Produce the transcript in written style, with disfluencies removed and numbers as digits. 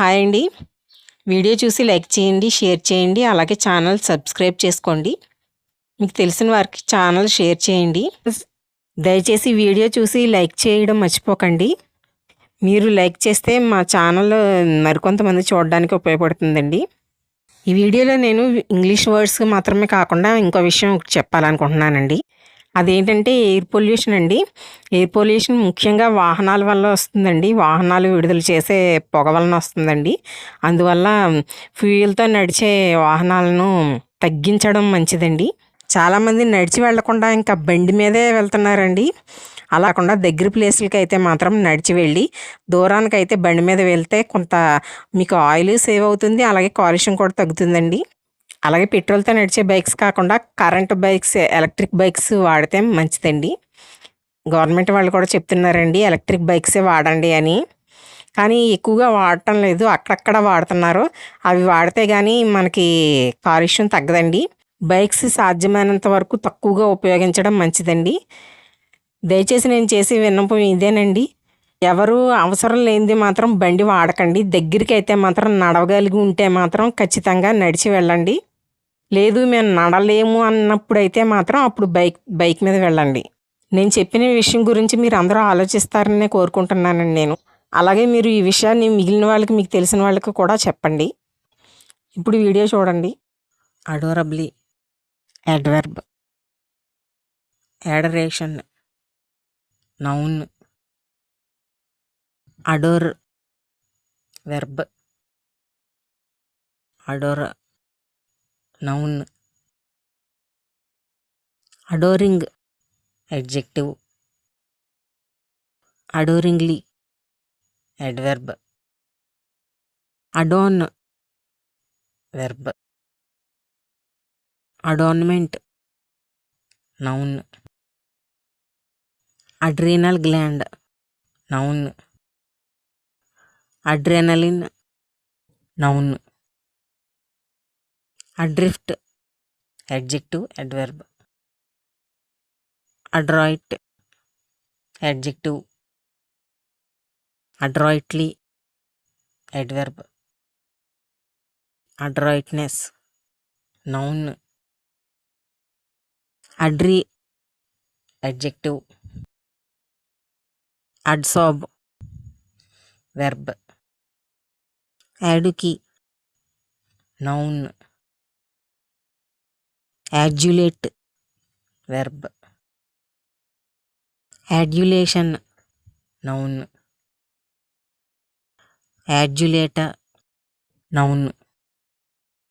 Hi అండి. Video చూసి like చేయండి, షేర్ చేయండి. అలాగే ఛానల్ సబ్స్క్రైబ్ చేసుకోండి. మీకు తెలిసిన వారికి ఛానల్ షేర్ చేయండి. దయచేసి వీడియో చూసి లైక్ చేయడం మర్చిపోకండి. మీరు లైక్ చేస్తే మా ఛానల్ మరికొంతమంది చూడడానికి ఉపయోగపడుతుందండి. ఈ వీడియోలో నేను ఇంగ్లీష్ వర్డ్స్ మాత్రమే కాకుండా ఇంకో విషయం చెప్పాలనుకుంటున్నానండి. అదేంటంటే ఎయిర్ పొల్యూషన్ అండి. ఎయిర్ పొల్యూషన్ ముఖ్యంగా వాహనాల వల్ల వస్తుందండి. వాహనాలు విడుదల చేసే పొగ వలన వస్తుందండి. అందువల్ల ఫ్యూయల్‌తో నడిచే వాహనాలను తగ్గించడం మంచిదండి. చాలామంది నడిచి వెళ్ళకుండా ఇంకా బండి మీదే వెళ్తున్నారండి. అలా కాకుండా దగ్గర ప్లేసులకైతే మాత్రం నడిచి వెళ్ళి, దూరానికైతే బండి మీద వెళ్తే కొంత మీకు ఆయిల్ సేవ్ అవుతుంది. అలాగే కాలుష్యం కూడా తగ్గుతుందండి. అలాగే పెట్రోల్‌తో నడిచే బైక్స్ కాకుండా కరెంట్ బైక్స్, ఎలక్ట్రిక్ బైక్స్ వాడితే మంచిదండి. గవర్నమెంట్ వాళ్ళు కూడా చెప్తున్నారండి ఎలక్ట్రిక్ బైక్సే వాడండి అని. కానీ ఎక్కువగా వాడటం లేదు. అక్కడక్కడ వాడుతున్నారు. అవి వాడితే గానీ మనకి కాలుష్యం తగ్గదండి. బైక్స్ సాధ్యమైనంత వరకు తక్కువగా ఉపయోగించడం మంచిదండి. దయచేసి నేను చేసే విన్నపం ఇదేనండి. ఎవరు అవసరం లేనిది మాత్రం బండి వాడకండి. దగ్గరికైతే మాత్రం నడవగలిగి ఉంటే మాత్రం ఖచ్చితంగా నడిచి వెళ్ళండి. లేదు మేము నడలేము అన్నప్పుడైతే మాత్రం అప్పుడు బైక్ మీద వెళ్ళండి. నేను చెప్పిన విషయం గురించి మీరు అందరూ ఆలోచిస్తారని కోరుకుంటున్నానండి నేను. అలాగే మీరు ఈ విషయాన్ని మిగిలిన వాళ్ళకి, మీకు తెలిసిన వాళ్ళకి కూడా చెప్పండి. ఇప్పుడు వీడియో చూడండి. Adorably, adverb, adoration, noun, adore, verb, adore, noun, adoring, adjective, adoringly, adverb, adorn, verb, adornment, noun, adrenal gland, noun, adrenaline, noun, adrift, adjective, adverb, adroit, adjective, adroitly, adverb, adroitness, noun, adry, adjective, adsorb, verb, aduki, noun, adulate, verb, adulation, noun, adulator, noun,